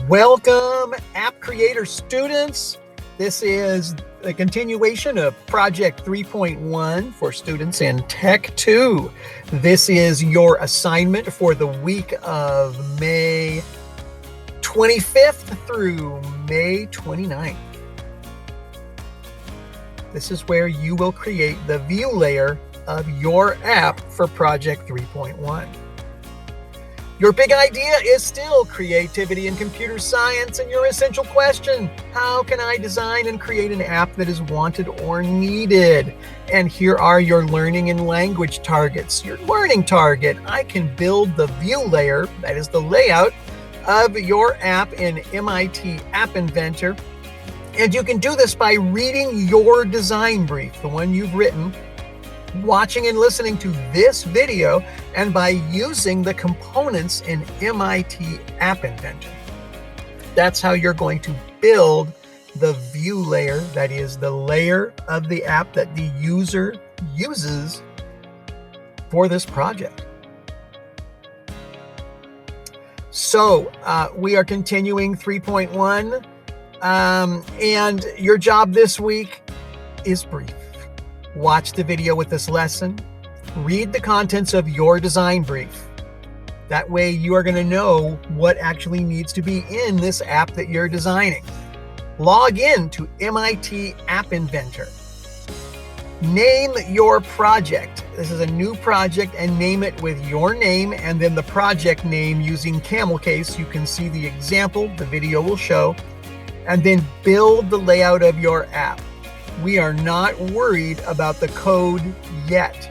Welcome, App Creator students. This is the continuation of Project 3.1 for students in Tech 2. This is your assignment for the week of May 25th through May 29th. This is where you will create the view layer of your app for Project 3.1. Your big idea is still creativity and computer science, and your essential question: how can I design and create an app that is wanted or needed? And here are your learning and language targets. Your learning target: I can build the view layer, that is the layout of your app in MIT App Inventor. And you can do this by reading your design brief, the one you've written, watching and listening to this video, and by using the components in MIT App Inventor. That's how you're going to build the view layer, that is the layer of the app that the user uses for this project. So we are continuing 3.1, and your job this week is brief. Watch the video with this lesson. Read the contents of your design brief. That way you are going to know what actually needs to be in this app that you're designing. Log in to MIT App Inventor. Name your project. This is a new project, and name it with your name and then the project name using camel case. You can see the example the video will show. And then build the layout of your app. We are not worried about the code yet.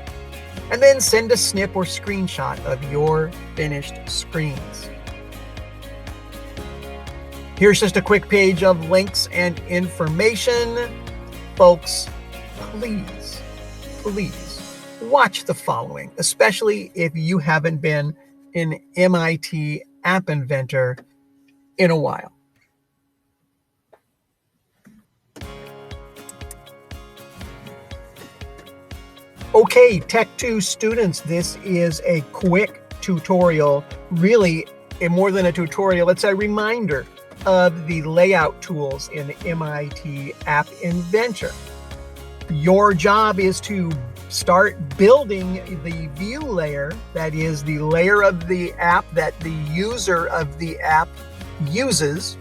And then send a snip or screenshot of your finished screens. Here's just a quick page of links and information. Folks, please watch the following, especially if you haven't been in MIT App Inventor in a while. Okay, Tech 2 students, this is a quick tutorial, really more than a tutorial, it's a reminder of the layout tools in MIT App Inventor. Your job is to start building the view layer, that is the layer of the app that the user of the app uses.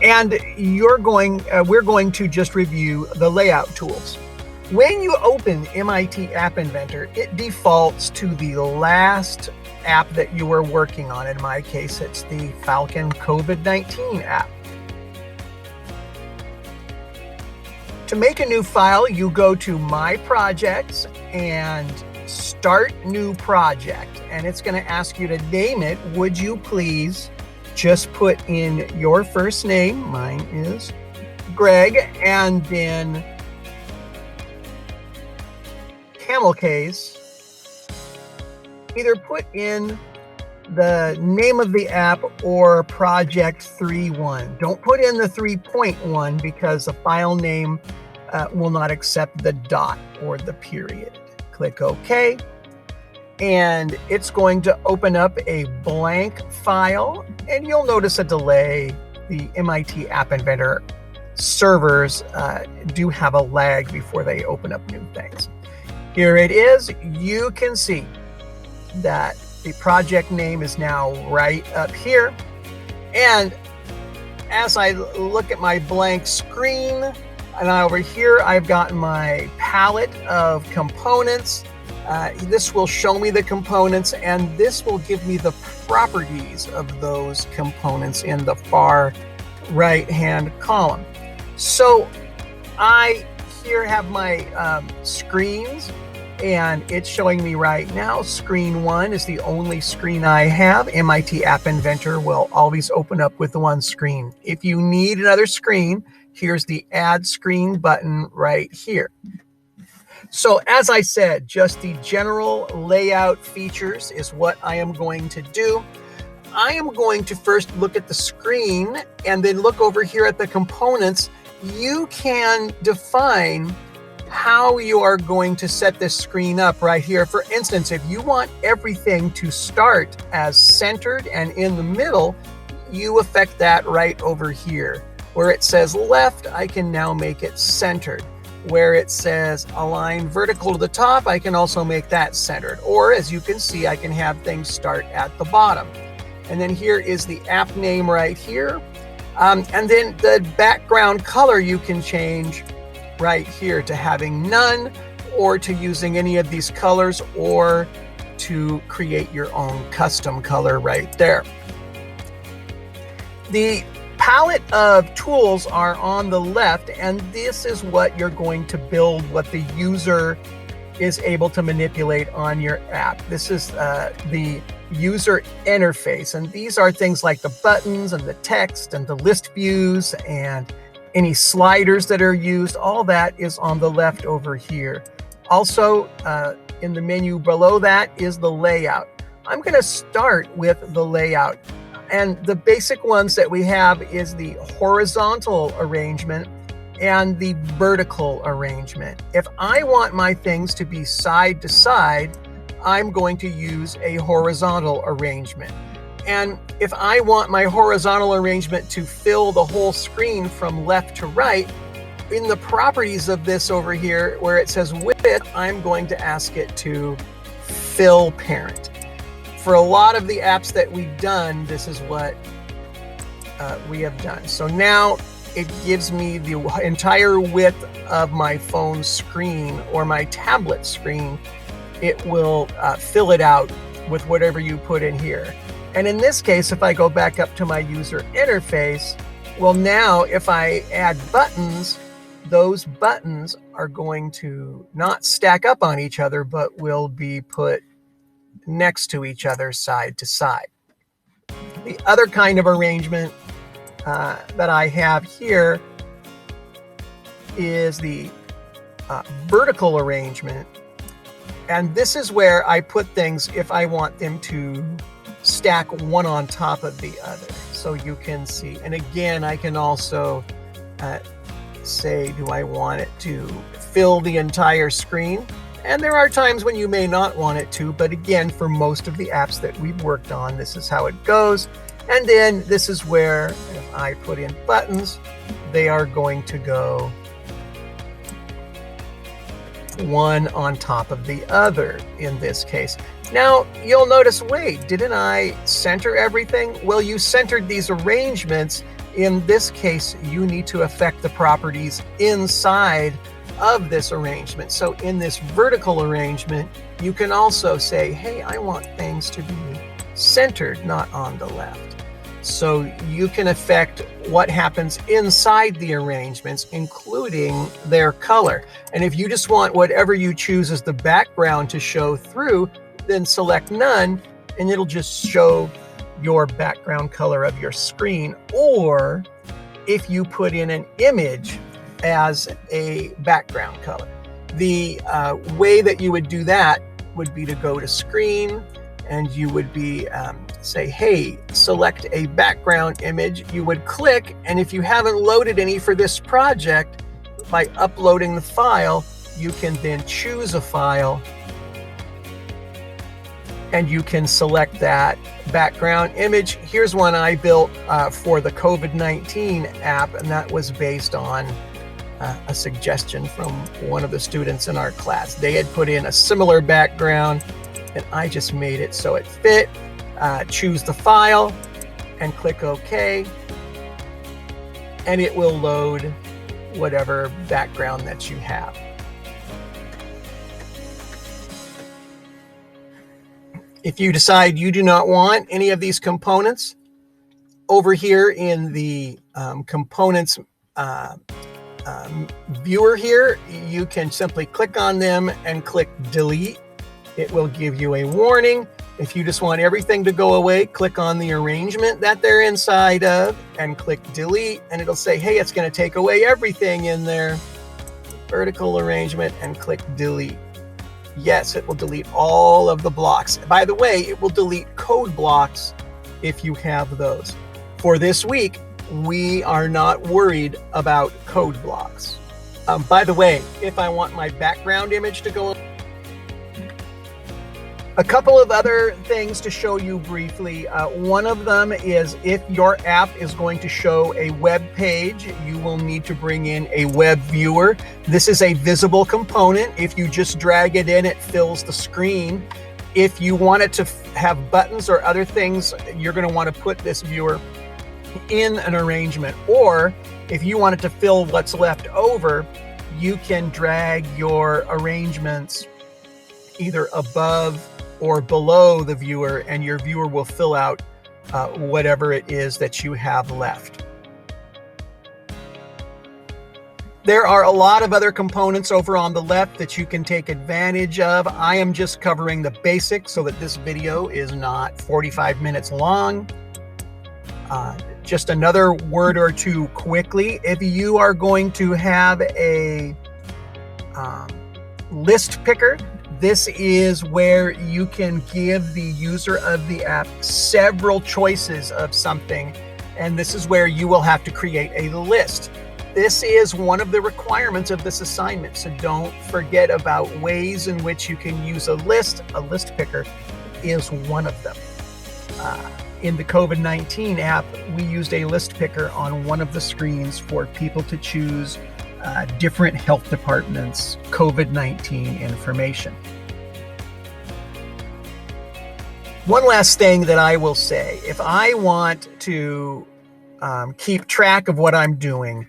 And we're going to just review the layout tools. When you open MIT App Inventor, it defaults to the last app that you were working on. In my case, it's the Falcon COVID-19 app. To make a new file, you go to My Projects and Start New Project. And it's going to ask you to name it. Would you please just put in your first name? Mine is Greg, and then camel case, either put in the name of the app or project 3.1. Don't put in the 3.1 because the file name will not accept the dot or the period. Click OK, and it's going to open up a blank file, and you'll notice a delay. The MIT App Inventor servers do have a lag before they open up new things. Here it is. You can see that the project name is now right up here. And as I look at my blank screen, and over here I've got my palette of components. This will show me the components, and this will give me the properties of those components in the far right-hand column. So I here have my screens, and it's showing me right now screen 1 is the only screen I have. MIT App Inventor will always open up with the one screen. If you need another screen, here's the Add Screen button right here. So as I said, just the general layout features is what I am going to do. I am going to first look at the screen and then look over here at the components. You can define how you are going to set this screen up right here. For instance, if you want everything to start as centered and in the middle, you affect that right over here. Where it says left, I can now make it centered. Where it says align vertical to the top, I can also make that centered. Or as you can see, I can have things start at the bottom. And then here is the app name right here. And then the background color you can change right here to having none, or to using any of these colors, or to create your own custom color right there. The palette of tools are on the left, and this is what you're going to build, what the user is able to manipulate on your app. This is the user interface, and these are things like the buttons and the text and the list views and any sliders that are used. All that is on the left over here. Also, in the menu below that is the layout. I'm going to start with the layout. And the basic ones that we have is the horizontal arrangement and the vertical arrangement. If I want my things to be side to side, I'm going to use a horizontal arrangement. And if I want my horizontal arrangement to fill the whole screen from left to right, in the properties of this over here, where it says width, I'm going to ask it to fill parent. For a lot of the apps that we've done, this is what we have done. So now it gives me the entire width of my phone screen or my tablet screen. It will fill it out with whatever you put in here. And in this case, if I go back up to my user interface, well, now if I add buttons, those buttons are going to not stack up on each other, but will be put next to each other, side to side. The other kind of arrangement that I have here is the vertical arrangement. And this is where I put things if I want them to stack one on top of the other. So you can see, and again, I can also say, do I want it to fill the entire screen? And there are times when you may not want it to, but again, for most of the apps that we've worked on, this is how it goes. And then this is where, if I put in buttons, they are going to go one on top of the other in this case. Now, you'll notice, wait, didn't I center everything? Well, you centered these arrangements. In this case, you need to affect the properties inside of this arrangement. So in this vertical arrangement, you can also say, hey, I want things to be centered, not on the left. So you can affect what happens inside the arrangements, including their color. And if you just want whatever you choose as the background to show through, then select none, and it'll just show your background color of your screen. Or if you put in an image as a background color, the way that you would do that would be to go to screen, and you would be say, hey, select a background image. You would click, and if you haven't loaded any for this project, by uploading the file, you can then choose a file, and you can select that background image. Here's one I built for the COVID-19 app, and that was based on a suggestion from one of the students in our class. They had put in a similar background, and I just made it so it fit. Choose the file and click OK, and it will load whatever background that you have. If you decide you do not want any of these components, over here in the components viewer here, you can simply click on them and click delete. It will give you a warning. If you just want everything to go away, click on the arrangement that they're inside of and click delete, and it'll say, hey, it's going to take away everything in there. Vertical arrangement, and click delete. Yes, it will delete all of the blocks. By the way, it will delete code blocks if you have those. For this week, we are not worried about code blocks. By the way, if I want my background image to go, A couple of other things to show you briefly. One of them is if your app is going to show a web page, you will need to bring in a web viewer. This is a visible component. If you just drag it in, it fills the screen. If you want it to have buttons or other things, you're going to want to put this viewer in an arrangement. Or if you want it to fill what's left over, you can drag your arrangements either above or below the viewer, and your viewer will fill out whatever it is that you have left. There are a lot of other components over on the left that you can take advantage of. I am just covering the basics so that this video is not 45 minutes long. Just another word or two quickly. If you are going to have a list picker, this is where you can give the user of the app several choices of something, and this is where you will have to create a list. This is one of the requirements of this assignment, so don't forget about ways in which you can use a list. A list picker is one of them. In the COVID-19 app, we used a list picker on one of the screens for people to choose different health departments' COVID-19 information. One last thing that I will say, if I want to keep track of what I'm doing,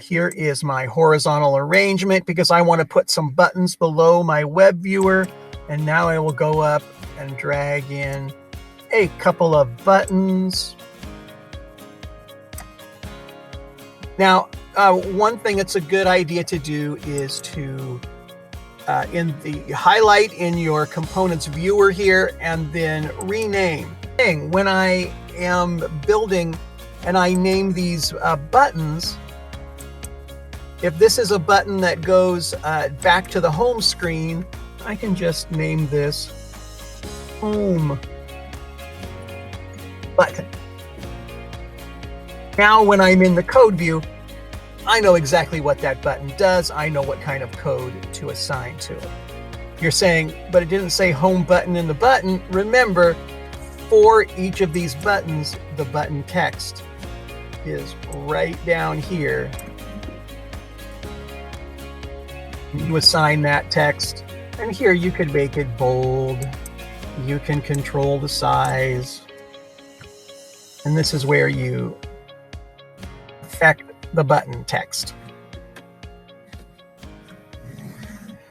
here is my horizontal arrangement because I want to put some buttons below my web viewer. And now I will go up and drag in a couple of buttons. Now, one thing that's a good idea to do is to in the highlight in your components viewer here and then rename. When I am building and I name these buttons, if this is a button that goes back to the home screen, I can just name this Home Button. Now when I'm in the code view, I know exactly what that button does. I know what kind of code to assign to it. You're saying, but it didn't say Home Button in the button. Remember, for each of these buttons, the button text is right down here. You assign that text, and here you could make it bold. You can control the size. And this is where you affect the button text.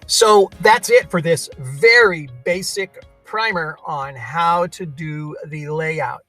So that's it for this very basic primer on how to do the layout.